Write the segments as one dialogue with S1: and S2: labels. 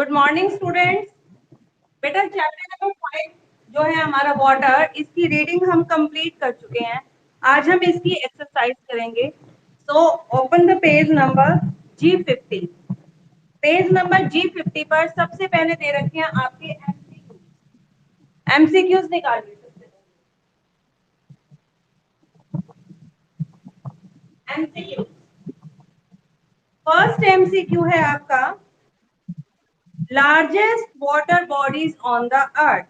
S1: Good morning students. बेटा chapter number 5 जो है हमारा वाटर, इसकी रीडिंग हम कंप्लीट कर चुके हैं। आज हम इसकी एक्सरसाइज करेंगे। So open the page number G50। Page number G50 पर सबसे पहले दे रखे हैं आपके एमसीक्यूज। एमसीक्यूज निकालिए सबसे पहले। एमसीक्यू फर्स्ट एमसीक्यू है आपका, largest water bodies on the earth.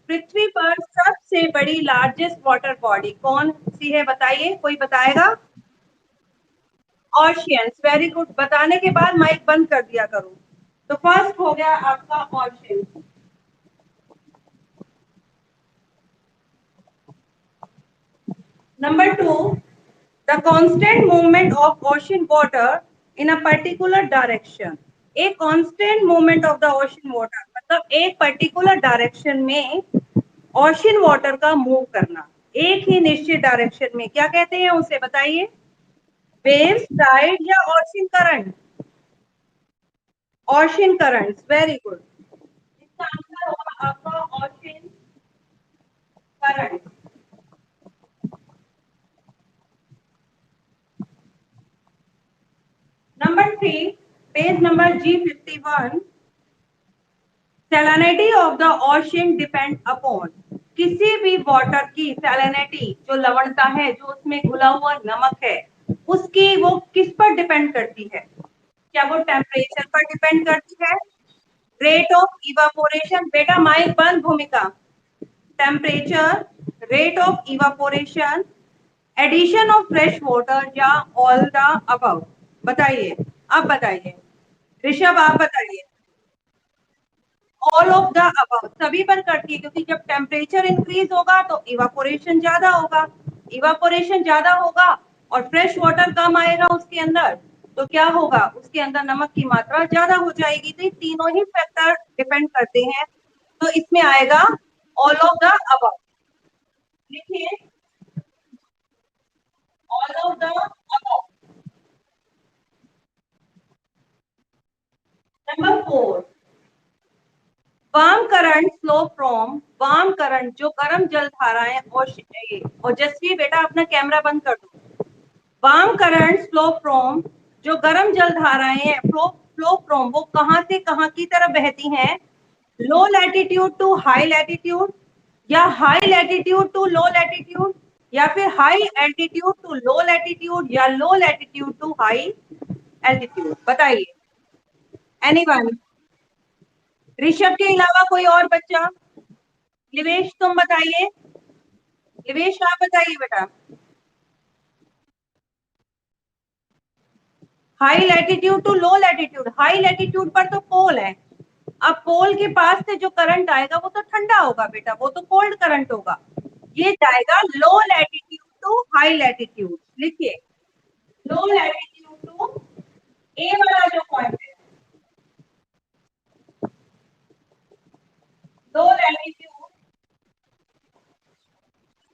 S1: पृथ्वी पर सबसे बड़ी लार्जेस्ट वाटर बॉडी कौन सी है बताइए, कोई बताएगा? ओशियंस। Very good. बताने के बाद माइक बंद कर दिया करो। तो फर्स्ट हो गया आपका ocean. Number 2, the constant movement of ocean water in a particular direction. एक constant movement of the ocean water मतलब एक पर्टिकुलर डायरेक्शन में ओशन वाटर का मूव करना, एक ही निश्चित डायरेक्शन में, क्या कहते हैं उसे बताइए? वेव्स, टाइड या ocean current? Ocean currents. Very good. इसका आंसर होगा आपका ocean current. Number 3, page number G51। Salinity of the ocean depend upon. किसी भी वाटर की सैलिनिटी, जो लवणता है, जो उसमें घुला हुआ नमक है, उसकी वो किस पर डिपेंड करती है? क्या वो टेम्परेचर पर डिपेंड करती है? Rate of evaporation. बेटा माइक बंद। Bhumika. Temperature, rate of evaporation, addition of fresh water या ऑल द अबव? बताइए, आप बताइए। ऋषभ आप बताइए। ऑल ऑफ द अबव सभी पर करती है, क्योंकि जब टेम्परेचर इंक्रीज होगा तो इवापोरेशन ज्यादा होगा। इवापोरेशन ज्यादा होगा और फ्रेश वाटर कम आएगा उसके अंदर, तो क्या होगा? उसके अंदर नमक की मात्रा ज्यादा हो जाएगी। तो ये तीनों ही फैक्टर डिपेंड करते हैं। तो इसमें आएगा ऑल ऑफ द अबव। लिखिए, all of the above. Number 4, warm current flow from. Warm current जो गर्म जल धाराएं, ओजस्वी बेटा अपना कैमरा बंद कर दो। वार्म करंट फ्लो फ्रॉम, जो गर्म जल धाराएं हैं, फ्लो फ्लो फ्रॉम, वो कहां से कहां की तरफ बहती हैं? Low latitude to high latitude, या high latitude to low latitude, या फिर high altitude to low latitude, या low latitude to high altitude? बताइए, एनीवन? ऋषभ के अलावा कोई और बच्चा? लिवेश तुम बताइए। लिवेश आप बताइए बेटा। High latitude to low latitude. High latitude पर तो पोल है। अब पोल के पास से जो करंट आएगा वो तो ठंडा होगा बेटा, वो तो कोल्ड करंट होगा। ये जाएगा लो लैटिट्यूड टू हाई लैटिट्यूड। लिखिए, लो लैटिट्यूड टू, ए वाला जो पॉइंट है, लो लैटिट्यूड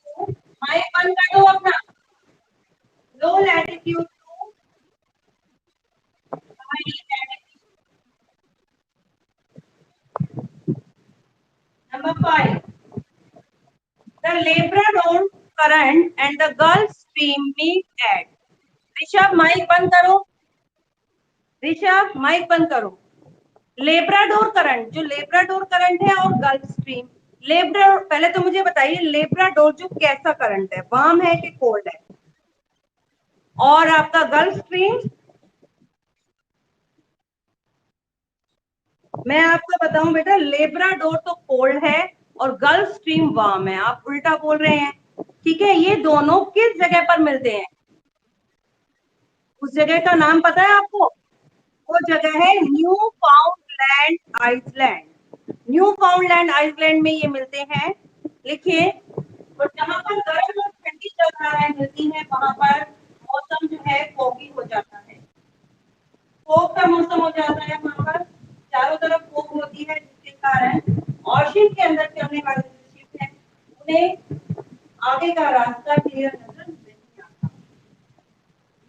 S1: टू, माइक बंद कर दो अपना। लो latitude to high latitude. Number 5, the Labrador current and the Gulf Stream meet at। Rishabh mike बंद करो। ऋषभ माइक बंद करो। लेब्राडोर करंट, जो लेब्राडोर करंट है और गल्फ स्ट्रीम। लेब्राडोर, पहले तो मुझे बताइए लेब्राडोर जो कैसा करंट है, वार्म है कि कोल्ड है? और आपका गल्फ स्ट्रीम? मैं आपको बताऊं बेटा, लेब्राडोर तो कोल्ड है और गल्फ स्ट्रीम वार्म है। आप उल्टा बोल रहे हैं। ठीक है, ये दोनों किस जगह पर मिलते हैं? उस जगह का नाम पता है आपको? वो जगह है Newfoundland Iceland. Newfoundland Iceland में ये मिलते हैं। लिखिए, और जहां पर गर्म और ठंडी जलधाराएं मिलती हैं वहां पर मौसम जो है फोगी हो जाता है। फोग का मौसम हो जाता है वहां पर, चारों तरफ फोग होती है, जिसके कारण ओशन के अंदर चलने वाले जो शिप है उन्हें आगे का रास्ता क्लियर नजर नहीं आता।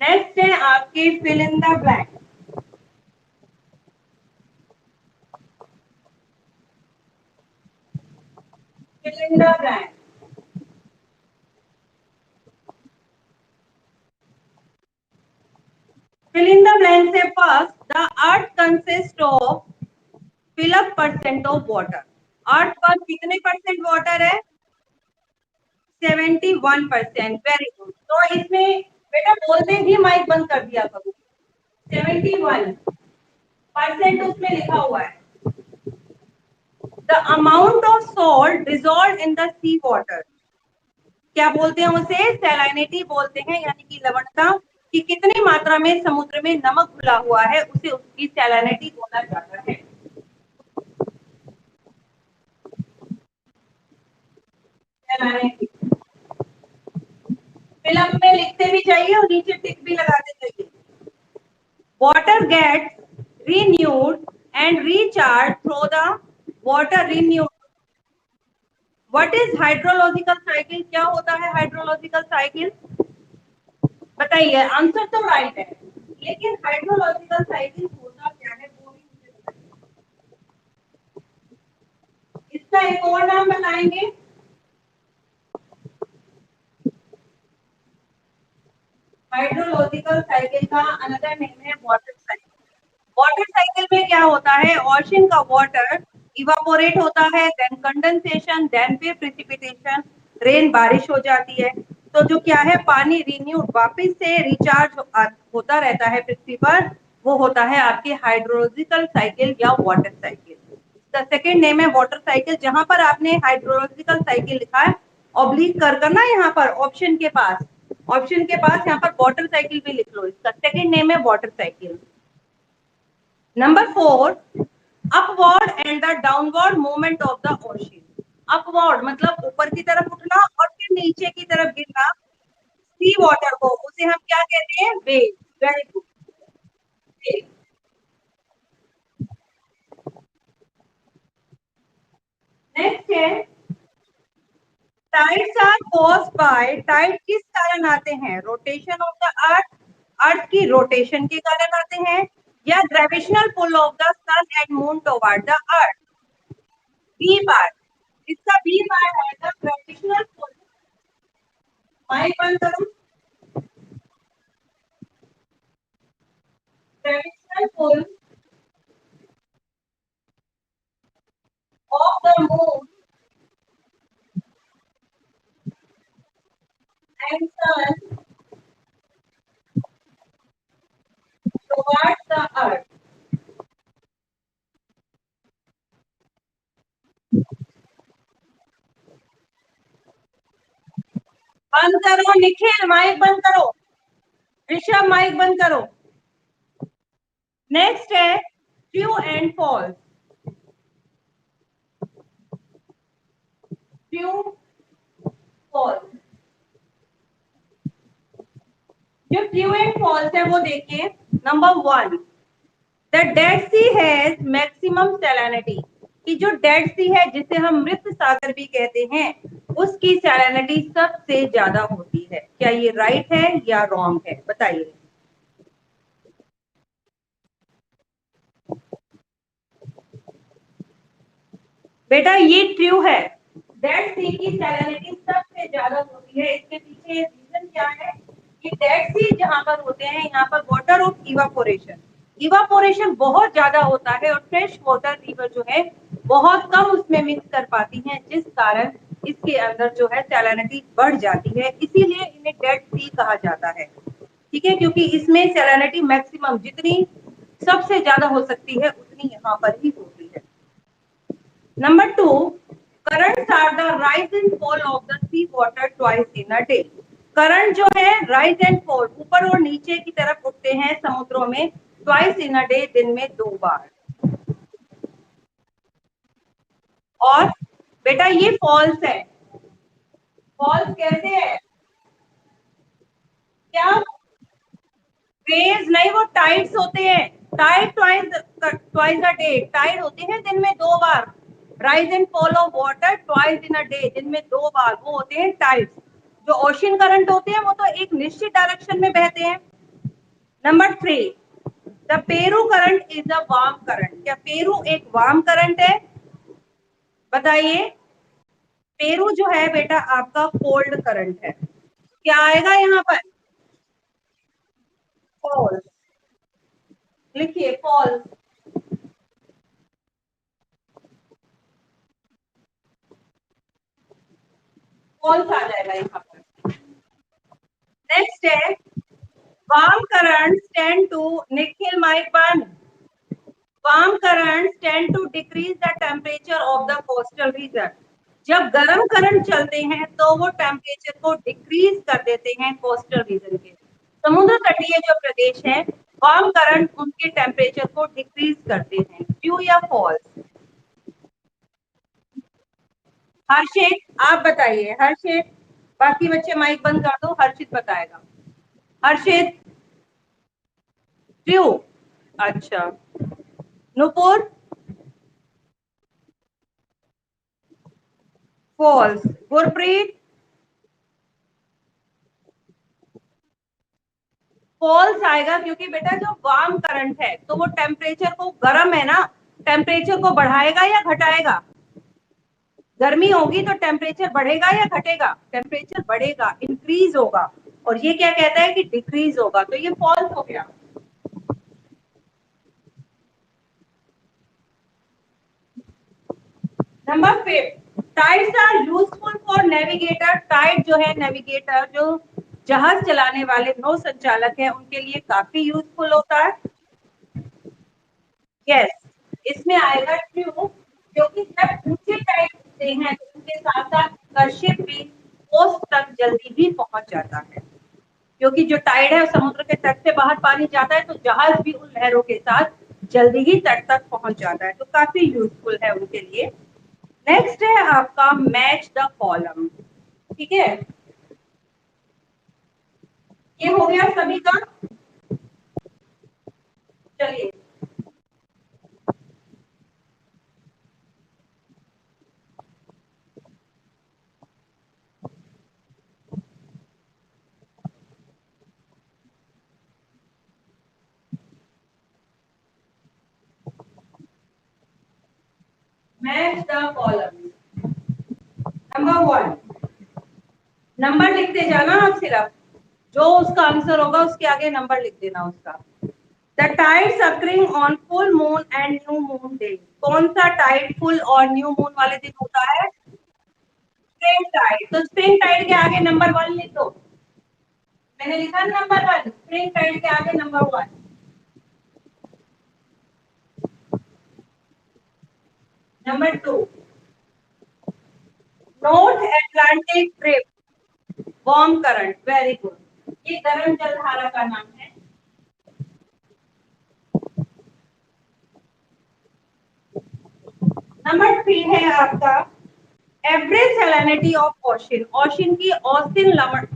S1: नेक्स्ट है आपके fill in the blank. fill in the blank. Fill in the blank से first, the earth consists of fill up percent of water. अर्थ पर कितने परसेंट वाटर है? 71%. Very good. तो इसमें बेटा बोलते ही माइक बंद कर दिया करो. 71% उसमें लिखा हुआ है. The amount of salt dissolve in the sea water. क्या बोलते हैं उसे? सैलिनिटी बोलते हैं, यानी कि लवणता. कि कितनी मात्रा में समुद्र में नमक घुला हुआ है उसे उसकी सैलिनिटी बोला जाता है. सैलिनिटी फिल्म में लिखते भी चाहिए और नीचे टिक भी लगाते चाहिए. Water gets renewed and recharged through the water renewed. What is hydrological cycle? क्या होता है hydrological cycle? बताइए. आंसर तो राइट है, लेकिन हाइड्रोलॉजिकल साइकिल होता क्या है वो भी मुझे बताइए. इसका एक और नाम बताएंगे. हाइड्रोलॉजिकल साइकिल का अनदर नेम है वाटर साइकिल. वाटर साइकिल में क्या होता है? ओशन का वाटर इवापोरेट होता है, देन कंडेंसेशन, देन फिर प्रेसिपिटेशन, रेन बारिश हो जाती है. तो जो क्या है, पानी रिन्यूड वापस से रिचार्ज होता रहता है पृथ्वी पर, वो होता है आपकी हाइड्रोलॉजिकल साइकिल या water cycle. The second name है वाटर साइकिल. जहां पर आपने हाइड्रोलॉजिकल साइकिल लिखा है ऑब्लिक कर करना यहाँ पर ऑप्शन के पास, ऑप्शन के पास यहाँ पर वाटर साइकिल भी लिख लो. इसका सेकेंड नेम है water cycle. Number 4, upward and the downward movement of the ocean. Upward मतलब ऊपर की तरफ उठना और फिर नीचे की तरफ गिरना. सी वाटर को उसे हम क्या कहते हैं? वेव. Very good. नेक्स्ट है tides are caused by. Tide किस कारण आते हैं? Rotation of the earth. Earth की रोटेशन के कारण आते हैं, या gravitational pull of the sun and moon toward the earth. B part. इसका बी पार्ट आएगा ग्रेविटेशनल पुल. माइक बंद करो. Gravitational pull of the moon and sun towards the earth. बंद करो निखिल, माइक बंद करो. ऋषभ माइक बंद करो. नेक्स्ट है true and false. True false. जो ट्रू एंड फॉल्स है वो देखिए. Number 1, the dead sea has maximum salinity. कि जो डेड सी है जिसे हम मृत सागर भी कहते हैं, उसकी सैलिनिटी सबसे ज्यादा होती है. क्या ये राइट है या रॉन्ग है? बताइए. बेटा ये ट्रू है. डेड सी की सैलिनिटी सबसे ज्यादा होती है. इसके पीछे रीजन क्या है? कि डेड सी जहां पर होते हैं, यहाँ पर वाटर ऑफ इवापोरेशन, इवापोरेशन बहुत ज्यादा होता है और फ्रेश वाटर रिवर जो है बहुत कम उसमें मिक्स कर पाती हैं, जिस कारण इसके अंदर जो है सैलिनिटी बढ़ जाती है. इसीलिए इन्हें डेड सी कहा जाता है. ठीक है, क्योंकि इसमें सैलिनिटी मैक्सिमम जितनी सबसे ज्यादा हो सकती है उतनी यहाँ पर ही होती है. Number 2, currents are the rise and fall of the sea water twice in a day. Current जो है राइज एंड फॉल, ऊपर और नीचे की तरफ उठते हैं समुद्रों में ट्वाइस इन अ डे, दिन में 2 बार. और बेटा ये फॉल्स है. फॉल्स कैसे है? क्या वेव्स नहीं, वो टाइड्स होते हैं. Tide twice a day. Tide होते हैं दिन में 2 बार. Rise and fall of water twice in a day, दिन में 2 बार, वो होते हैं टाइड्स. जो ओशन करंट होते हैं वो तो एक निश्चित डायरेक्शन में बहते हैं. Number 3, the Peru current is a warm current. क्या पेरू एक वार्म करंट है? बताइए. पेरू जो है बेटा आपका कोल्ड करंट है। क्या आएगा यहाँ पर? फॉल्स। लिखिए फॉल्स। फॉल्स आ जाएगा यहाँ पर। नेक्स्ट है warm currents tend to, Nikhil mic बंद। Warm currents tend to decrease the temperature of the coastal region. जब गर्म करंट चलते हैं तो वो टेम्परेचर को डिक्रीज कर देते हैं कोस्टल रीजन के। समुद्र तटीय जो प्रदेश है, वार्म करंट उनके टेम्परेचर को डिक्रीज करते हैं। ट्रू या फॉल्स? हर्षित आप बताइए। हर्षित, बाकी बच्चे माइक बंद कर दो, हर्षित बताएगा। हर्षित। ट्रू। अच्छा। नुपुर। फॉल्स। गुरप्रीत। फॉल्स आएगा क्योंकि बेटा जो वार्म करंट है तो वो टेम्परेचर को, गर्म है ना, टेम्परेचर को बढ़ाएगा या घटाएगा? गर्मी होगी तो टेम्परेचर बढ़ेगा या घटेगा? टेम्परेचर बढ़ेगा, इंक्रीज होगा। और ये क्या कहता है कि डिक्रीज होगा, तो ये फॉल्स हो गया। Number 5, tides are useful for navigator. Tide जो है नेविगेटर, जो जहाज चलाने वाले नौ संचालक हैं, उनके लिए काफी यूजफुल होता है। यस, इसमें आएगा ट्रू, क्योंकि जब ऊंचे टाइड होते हैं तो उनके साथ साथ शिप भी कोस्ट तक जल्दी भी पहुंच जाता है। क्योंकि जो टाइड है समुद्र के तट से बाहर पानी जाता है तो जहाज भी उन लहरों के साथ जल्दी ही तट तक पहुंच जाता है, तो काफी यूजफुल है उनके लिए। नेक्स्ट है आपका मैच द कॉलम। ठीक है, ये हो गया सभी का। चलिए, match the column. Number 1, number लिखते जाना आप सिर्फ, जो उसका आंसर होगा उसके आगे नंबर लिख देना उसका। The tides occurring on full moon and new moon day. कौन सा टाइड फुल और न्यू मून वाले दिन होता है? Spring tide. तो स्प्रिंग टाइड के आगे नंबर 1 लिख दो। मैंने लिखा नंबर 1, स्प्रिंग टाइड के आगे number 1। Number 2, north Atlantic trip, warm current. Very good, ये गर्म जलधारा का नाम है। नंबर 3 है आपका average salinity of ocean. Ocean की औसतन लवण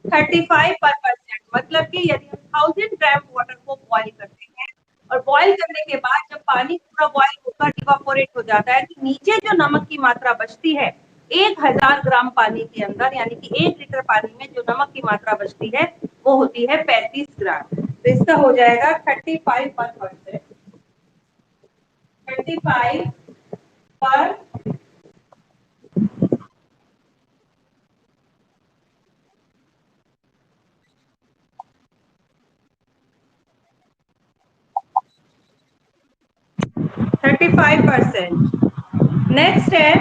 S1: 35%। मतलब कि यदि हम 1000 ग्राम वाटर को बॉईल करते हैं और बॉईल करने के बाद जब पानी पूरा बॉईल होकर इवापोरेट हो जाता है तो नीचे जो नमक की मात्रा बचती है 1000 ग्राम पानी के अंदर, यानी कि 1 लीटर पानी में जो नमक की मात्रा बचती है वो होती है 35 ग्राम। तो इसका हो जाएगा 35%। 35 पर 35%। नेक्स्ट है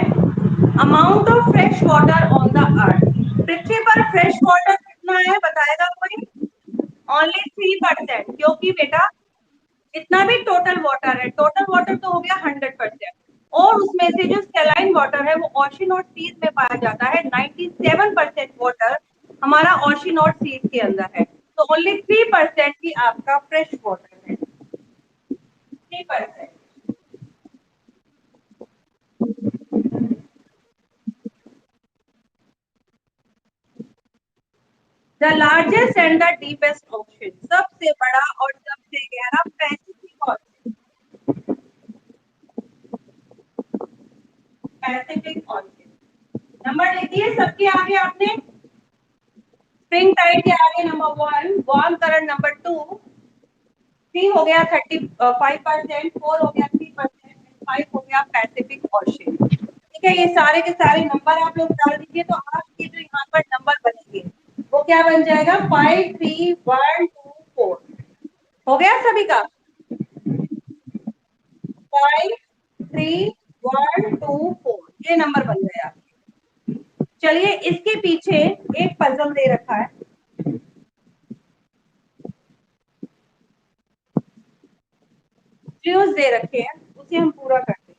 S1: amount of fresh water on the earth. पृथ्वी पर फ्रेश वाटर कितना है बताएगा कोई? ओनली 3%। क्योंकि बेटा जितना भी टोटल वाटर है, टोटल वाटर तो हो गया 100%, और उसमें से जो सैलाइन वाटर है वो ओशन और सीज में पाया जाता है। 97% वाटर हमारा ओशन और सीज के अंदर है, तो ओनली 3% ही आपका फ्रेश वाटर है। 3%। The largest and the deepest ocean, सबसे बड़ा और सबसे गहरा Pacific ocean. Pacific ocean. Number लिखिए सबके आगे आपने। स्प्रिंग टाइड के आगे नंबर 1, वार्म करंट नंबर 2, 3 हो गया 35%, 4 हो गया 3%, 5 हो गया पैसिफिक ओशन। ठीक है, ये सारे के सारे नंबर आप लोग डाल दीजिए, तो आपके जो यहाँ पर नंबर बनेंगे वो क्या बन जाएगा, 53124। हो गया सभी का? 53124 ये नंबर बन गया। चलिए इसके पीछे एक पजल दे रखा है, क्लूज दे रखे हैं, उसे हम पूरा करते हैं।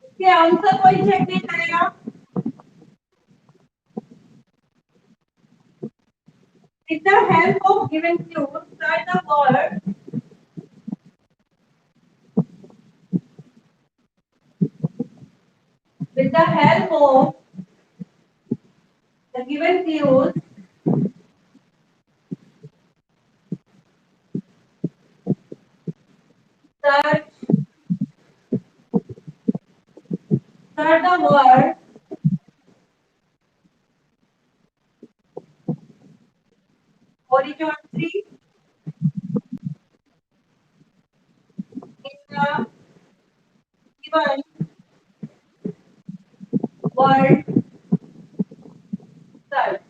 S1: इसके आंसर कोई चेक नहीं करेगा। With the help of given clues, start the word. With the help of the given clues, search the word horizontally in the given word search.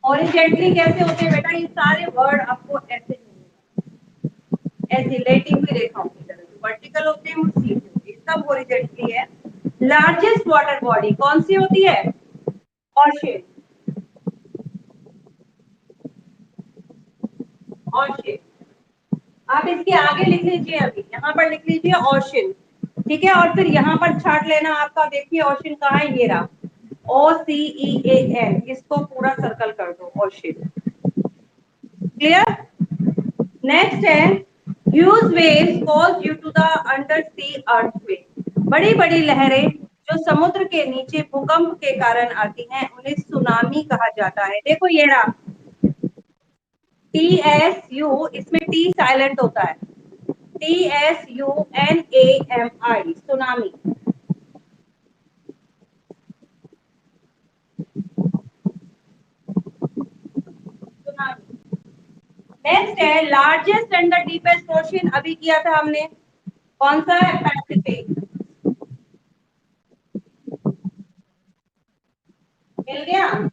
S1: Horizontally कैसे होते हैं बेटा, ये सारे वर्ड आपको ऐसे मिलेंगे, ऐसे लेटिंग भी रेखाओं की तरह। वर्टिकल होते हैं वो सीधे होते हैं, सब हॉरिजॉन्टली है। लार्जेस्ट वाटर बॉडी कौन सी होती है? ओशन। ओशन आप इसके आगे लिख लीजिए, अभी यहाँ पर लिख लीजिए ओशन, ठीक है। और फिर यहाँ पर छाट लेना आपका, देखिए ओशन कहाँ है, ये रहा, OCEAN, इसको पूरा सर्कल कर दो, ओशन। क्लियर? नेक्स्ट है huge waves cause due to the under sea earthquake. बड़ी बड़ी लहरें जो समुद्र के नीचे भूकंप के कारण आती हैं उन्हें सुनामी कहा जाता है। देखो ये रहा, TSU, इसमें टी साइलेंट होता है, TSUNAMI, सुनामी। नेक्स्ट है largest and the deepest ocean, अभी किया था हमने, कौन सा है? पैसिफिक। मिल गया?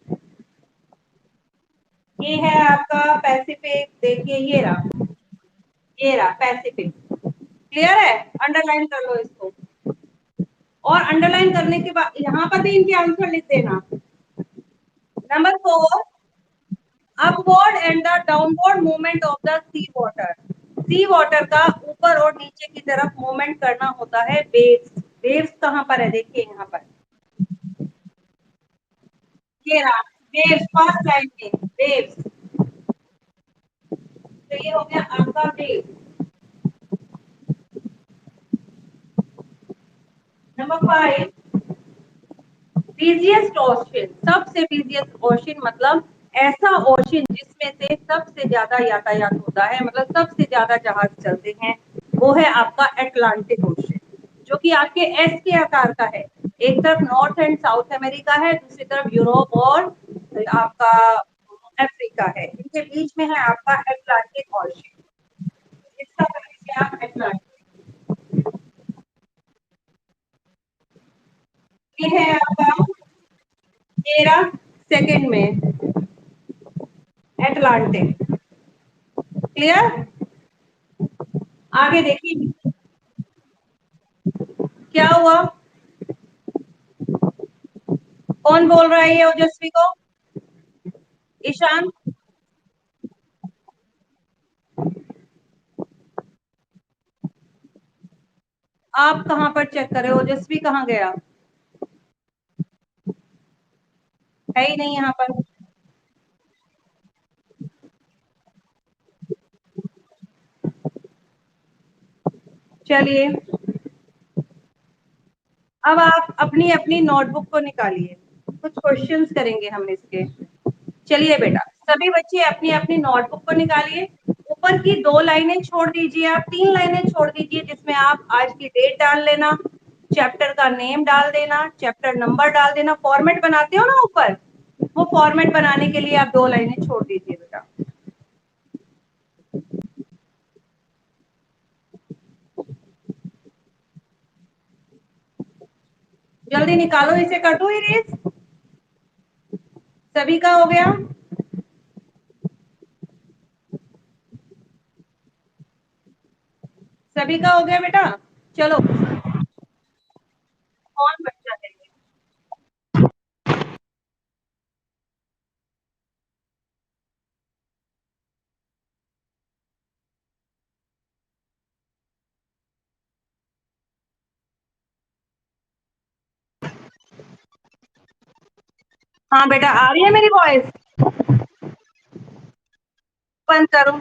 S1: ये है आपका पैसिफिक, देखिए ये रहा पैसिफिक। क्लियर है? अंडरलाइन कर लो इसको, और अंडरलाइन करने के बाद यहाँ पर भी इनके आंसर लिख देना। Number 4, upward and the downward movement of the sea water. Sea water का ऊपर और नीचे की तरफ मूवमेंट करना होता है वेव्स। वेव्स कहाँ पर है? देखिए यहाँ पर, ये रहा वेव्स, फर्स्ट लाइन में वेव्स, तो ये हो गया आपका वेव। नंबर 5, बिजिएस्ट ओशन, सबसे बिजिएस्ट ओशन मतलब ऐसा ओशन जिसमें से सबसे ज्यादा यातायात होता है, मतलब सबसे ज्यादा जहाज चलते हैं, वो है आपका अटलांटिक ओशन, जो कि आपके एस के आकार का है। एक तरफ नॉर्थ एंड साउथ अमेरिका है, दूसरी तरफ यूरोप और आपका अफ्रीका है, इनके बीच में है आपका अटलांटिक ओशन। इसका नाम है आप अटलांटिक। ये है आपका 13 सेकेंड में अटलांटिक। क्लियर? आगे देखिए क्या हुआ, कौन बोल रहा है ये ओजस्वी को? ईशान, आप कहाँ पर चेक करे, ओजस्वी कहाँ गया? है ही नहीं यहाँ पर। चलिए अब आप अपनी अपनी नोटबुक को निकालिए, कुछ क्वेश्चंस करेंगे हम इसके। चलिए बेटा, सभी बच्चे अपनी अपनी नोटबुक को निकालिए, ऊपर की 2 लाइनें छोड़ दीजिए, आप 3 लाइनें छोड़ दीजिए, जिसमें आप आज की डेट डाल लेना, चैप्टर का नेम डाल देना, चैप्टर नंबर डाल देना, फॉर्मेट बनाते हो ना ऊपर, वो फॉर्मेट बनाने के लिए आप 2 लाइनें छोड़ दीजिए बेटा। जल्दी निकालो इसे, कर दो इरेज। सभी का हो गया? सभी का हो गया बेटा? चलो, कौन बच्चा है? हाँ बेटा, आ रही है मेरी वॉइस? बंद करो।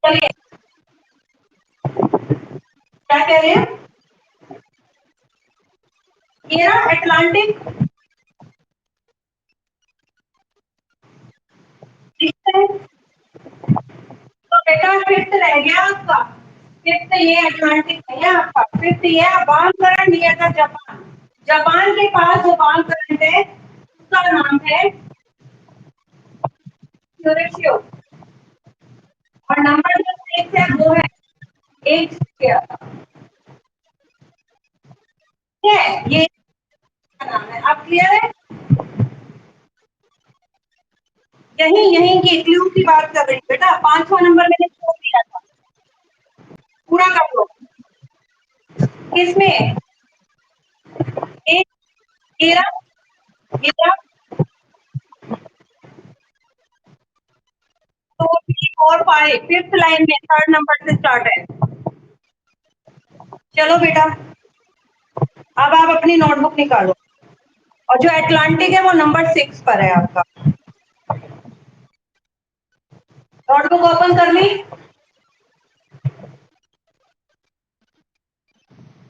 S1: चलिए, क्या कह रहे हैं? ये ना अटलांटिक, ठीक है। तो बेटा फिफ्थ रह गया आपका। फिफ्थ ये अटलांटिक नहीं है आपका, फिफ्थ ये Aban current near the Japan. Japan के पास जो अबान करंट है उसका नाम है क्यूरेशियो। और नंबर जो 6 है वो है एट स्क्वायर। ठीक है, ये इसका नाम है। आप क्लियर है? यही यही की क्लू की बात कर रही हूँ बेटा। 5वां नंबर मैंने छोड़ दिया था, पूरा कर लो। किसमें? एक, 13, 11, 2, 3, 4, 5, फिफ्थ लाइन में थर्ड नंबर से स्टार्ट है। चलो बेटा, अब आप अपनी नोटबुक निकालो। और जो एटलांटिक है वो नंबर 6 पर है आपका। नोटबुक ओपन कर ली?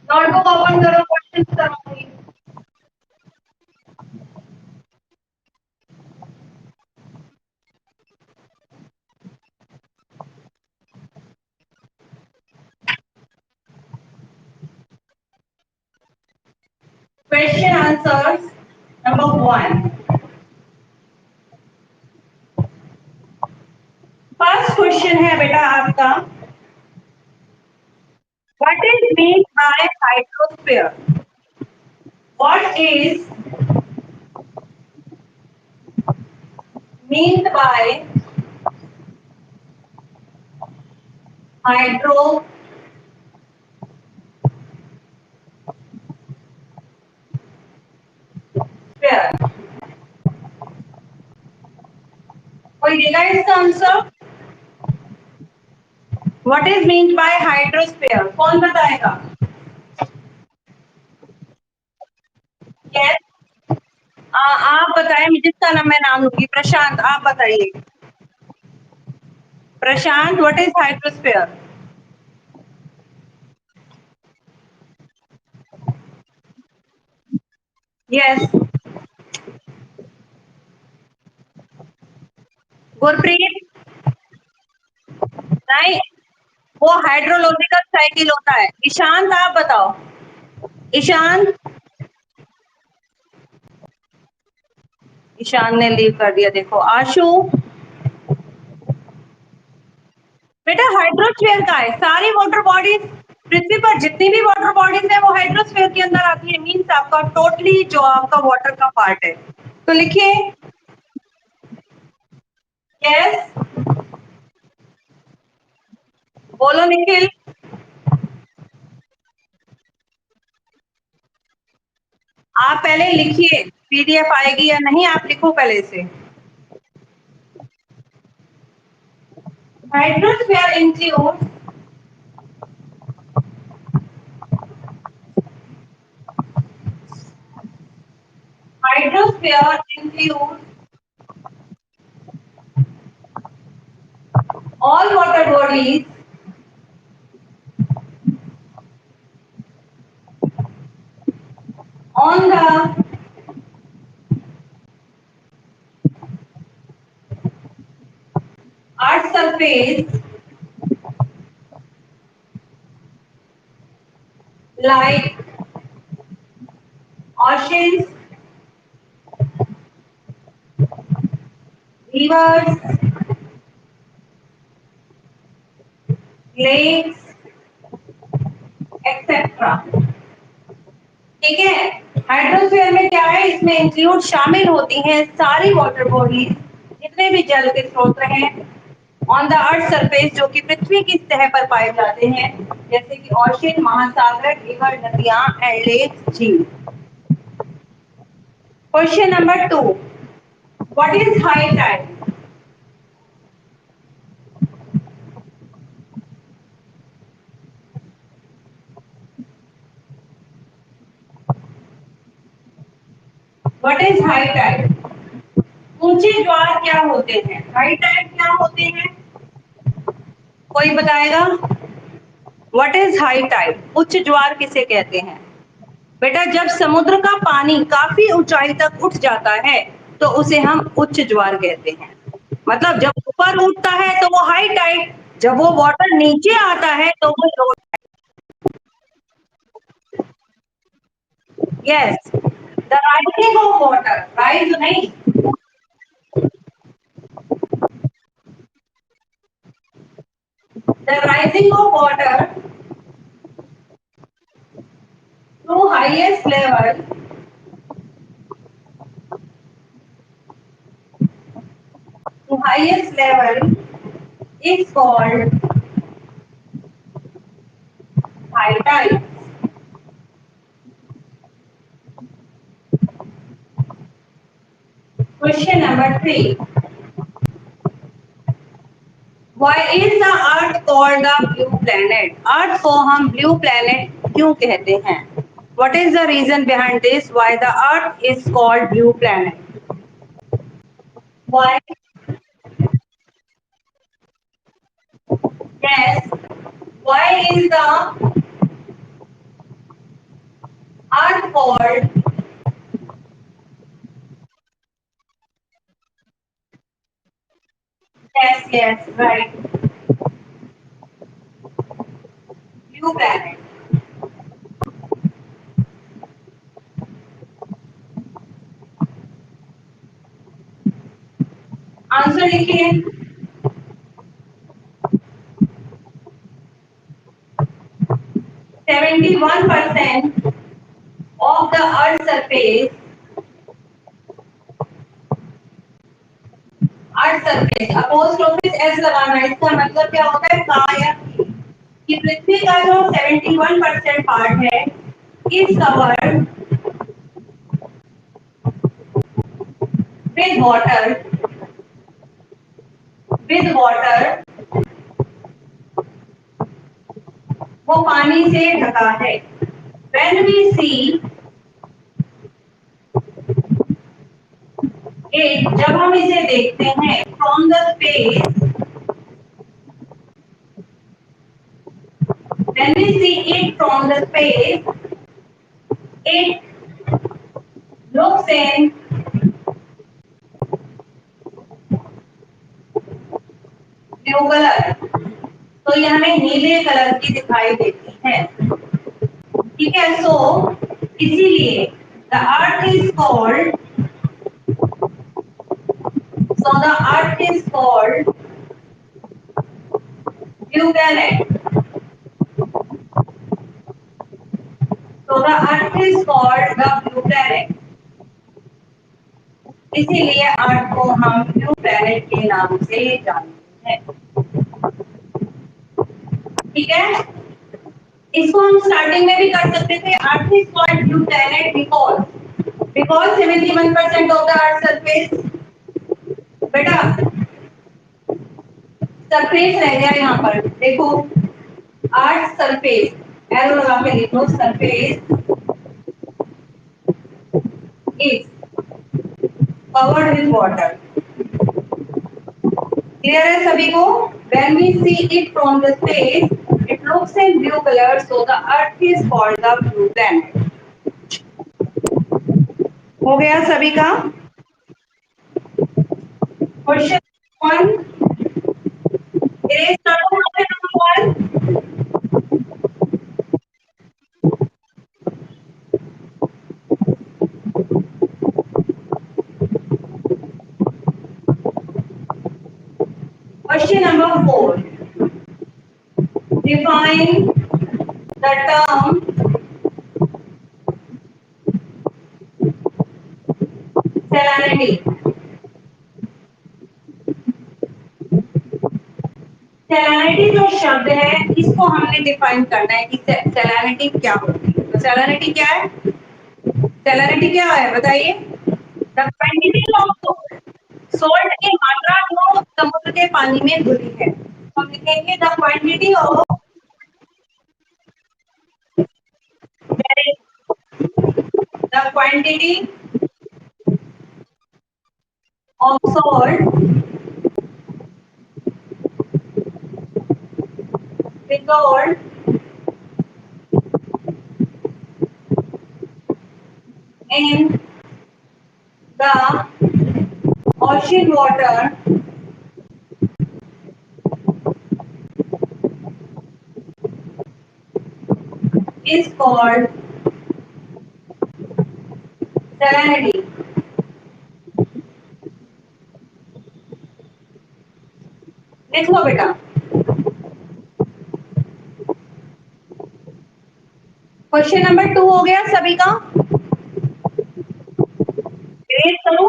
S1: नोटबुक ओपन करो, क्वेश्चन करूंगी। Question answers number 1। First question है बेटा आपका, what is mean by hydrosphere? What is mean by hydrosphere? कोई देगा इसका answer? What is mean by hydrosphere, कौन बताएगा? यस, आप बताएं, जिसका नाम मैं नाम लूंगी। प्रशांत, आप बताइए। Prashant, what is hydrosphere? Yes. Gurpreet? नहीं, वो हाइड्रोलॉजिकल साइकिल होता है। ईशांत, आप बताओ। ईशांत? ईशान ने लीव कर दिया। देखो आशु, बेटा हाइड्रोस्फीयर का है। सारी वाटर बॉडीज, पृथ्वी पर जितनी भी वाटर बॉडीज है वो हाइड्रोस्फीयर के अंदर आती है। मीन्स आपका टोटली जो आपका वाटर का पार्ट है। तो लिखिए। यस, बोलो निखिल। आप पहले लिखिए, पीडीएफ आएगी या नहीं आप लिखो पहले से। Hydrosphere include hydrosphere include all water bodies on the earth's surface like oceans, rivers, lakes, etcetera. ठीक है। हाइड्रोस्फीयर में क्या है, इसमें इंक्लूड शामिल होती हैं सारी वाटर बॉडीज, जितने भी जल के स्रोत हैं ऑन द अर्थ सरफेस, जो कि पृथ्वी की सतह पर पाए जाते हैं, जैसे कि ओशन, महासागर, रिवर, नदियां एंड लेक्स, झील। Question number 2, what is high tide? What is high tide? ऊंचे ज्वार क्या होते हैं? हाई टाइड क्या होते हैं? कोई बताएगा? What is high tide? उच्च ज्वार किसे कहते हैं? बेटा, जब समुद्र का पानी काफी ऊंचाई तक उठ जाता है तो उसे हम उच्च ज्वार कहते हैं। मतलब जब ऊपर उठता है तो वो हाई टाइड, जब वो वाटर नीचे आता है तो वो लो। Yes, the rising of water, rise नहीं, the rising of water to highest level is called high tide. Question number 3. Why is the Earth called the blue planet? Earth को हम blue planet क्यों कहते हैं? What is the reason behind this? Why the Earth is called blue planet? Why? Yes. Why is the Earth called? Yes, yes, right. Blue planet. Answer लिखिए। 71% of the Earth's surface, apostrophes S लगाना, इसका मतलब क्या होता है? का या कि पृथ्वी का जो 71% पार्ट है इज कवर्ड विद वाटर, वो पानी से ढका है। When we see it, जब हम इसे देखते हैं from the space, when we see it from the space, it looks in blue color, तो ये हमें नीले कलर की दिखाई देती है। ठीक है, सो इसीलिए the earth is called, so the earth is called blue planet. So the earth is called the blue planet. इसीलिए अर्थ को हम ब्लू प्लैनेट के नाम से जानते हैं। ठीक है, इसको हम स्टार्टिंग में भी कर सकते थे। Earth is called blue planet because 71% of the earth surface, बेटा सरफेस रह गया यहाँ पर, देखो अर्थ सरफेस, एरो लगा के लिखो, surface is covered with water. Clear है सभी को? When we see it from the space, it looks in blue color, so the earth is called the blue planet. हो गया सभी का? क्वेश्चन 1, इरेज करो question number 1। number 4. Define the term salinity. Salinity जो शब्द है इसको हमने डिफाइन करना है कि सैलिनिटी क्या होती है। तो सैलिनिटी क्या है? सैलिनिटी क्या है बताइए? द क्वांटिटी ऑफ सॉल्ट की मात्रा जो समुद्र के पानी में घुली है। तो हम लिखेंगे the quantity of the quantity of salt dissolved in the ocean water is called salinity. लिख लो बेटा। क्वेश्चन नंबर 2 हो गया सभी का। रेट करो।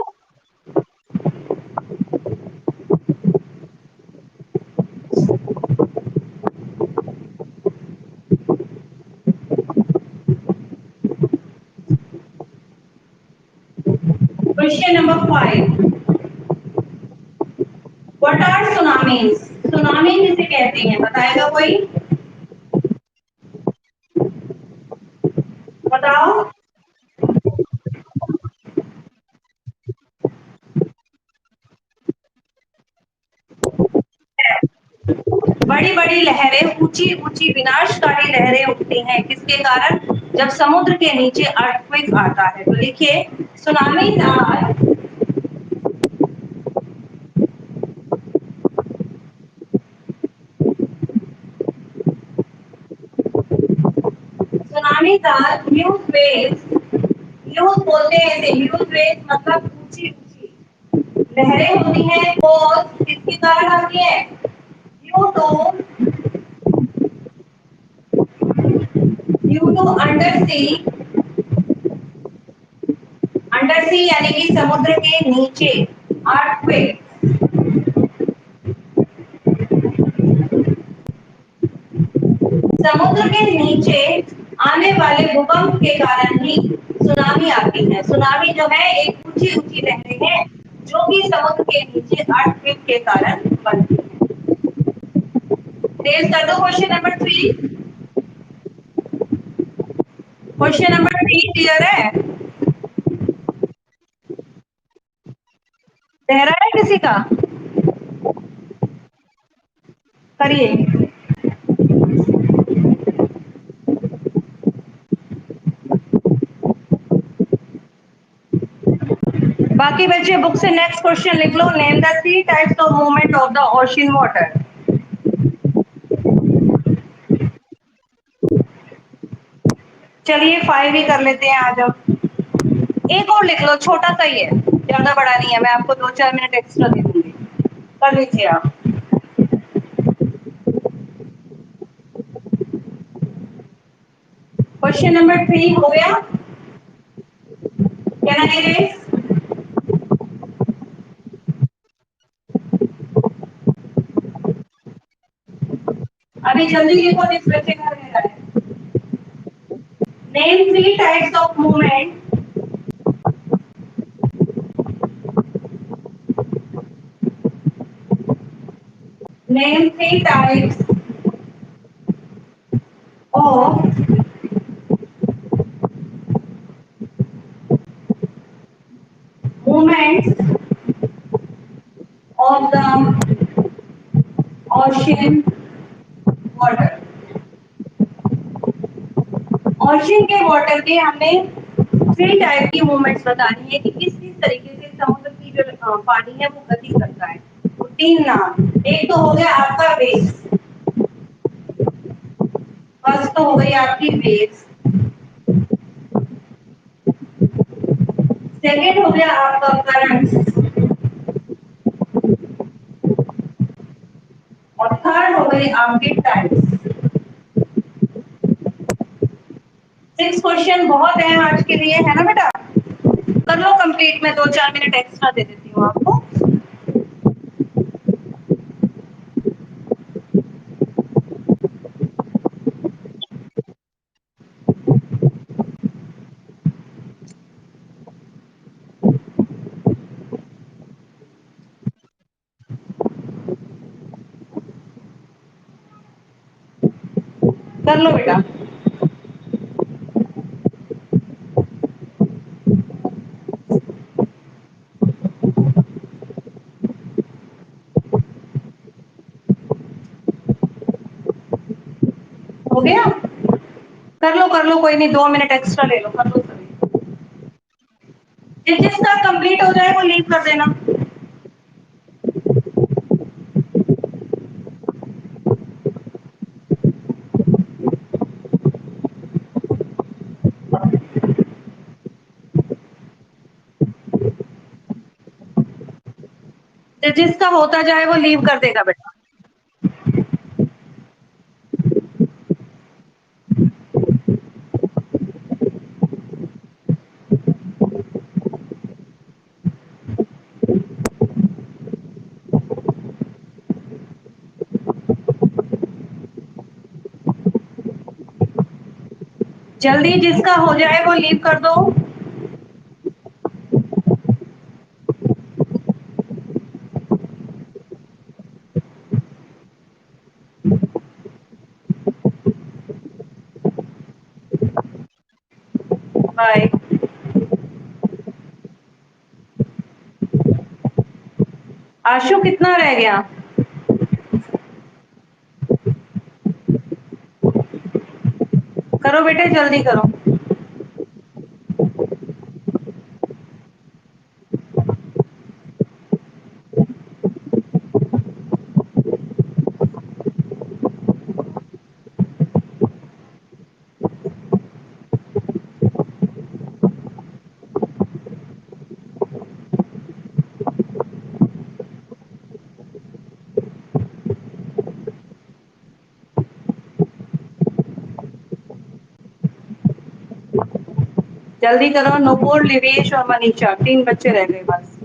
S1: Question number 5, what are tsunamis? Tsunami किसे कहते हैं बताएगा कोई? बताओ। बड़ी बड़ी लहरें, ऊंची ऊंची विनाशकारी लहरें उठती हैं किसके कारण? जब समुद्र के नीचे अर्थक्वेक आता है। तो लिखिए tsunami are tsunamis are huge waves. Huge बोलते हैं इसे, ह्यूज वेव्स मतलब ऊंची ऊंची लहरें होती हैं और किसके कारण आती है? ड्यू टू अंडर सी यानी कि समुद्र के नीचे अर्थक्वेक। समुद्र के नीचे आने वाले भूकंप के कारण ही सुनामी आती है। सुनामी जो है एक ऊंची ऊंची लहरें हैं जो कि समुद्र के नीचे अर्थक्वेक के कारण बनती है। तेज कर दो question number 3। Question number 3 clear है? चेहरा है किसी का? करिए। बाकी बच्चे बुक से नेक्स्ट क्वेश्चन लिख लो। Name the 3 types of movement of the ocean water. चलिए 5 ही कर लेते हैं आज। अब एक और लिख लो, छोटा सा ही है, ज्यादा बड़ा नहीं है। मैं आपको 2-4 मिनट एक्स्ट्रा दे दूंगी, कर लीजिए आप। क्वेश्चन नंबर 3 हो गया। Can I raise? अभी जल्दी लिखो जिस बच्चे घर में रहे। Name 3 types of movement name 3 types of movements of the ocean water. Ocean के वाटर के हमने 3 टाइप की मूवमेंट्स बतानी है कि किस किस तरीके से समुद्र की जो पानी है वो गति करता है। तो 3 नाम। एक तो हो गया आपका वेव्स, फर्स्ट तो हो गई आपकी वेव्स। सेकेंड हो गया आपका करंट। हुए आपके टाइम्स। 6 क्वेश्चन बहुत है आज के लिए, है ना बेटा? कर लो कंप्लीट, मैं 2-4 मिनट एक्स्ट्रा दे देती हूँ आपको। कर लो बेटा। हो गया? कर लो, कोई नहीं, 2 मिनट एक्स्ट्रा ले लो, कर लो सभी। जिसका कंप्लीट हो जाए वो लीव कर देना। जिसका होता जाए वो लीव कर देगा बेटा। जल्दी जिसका हो जाए वो लीव कर दो। बाय। आशु कितना रह गया? करो बेटे, जल्दी करो। जल्दी करो, नुपुर, लिवेश और मनीषा, 3 बच्चे रह गए बस।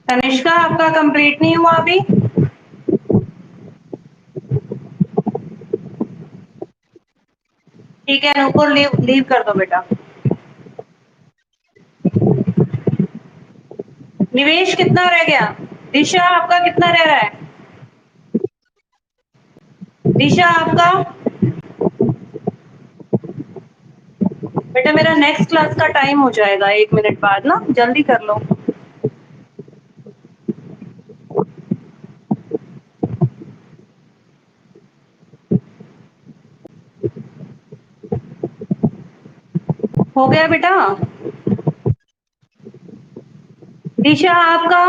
S1: तनिष्का, आपका कंप्लीट नहीं हुआ अभी? ठीक है नुपुर, लीव लीव कर दो बेटा। निवेश कितना रह गया? दिशा आपका कितना रह रहा है? दिशा आपका? बेटा मेरा नेक्स्ट क्लास का टाइम हो जाएगा 1 मिनट बाद ना, जल्दी कर लो। हो गया बेटा? दिशा आपका?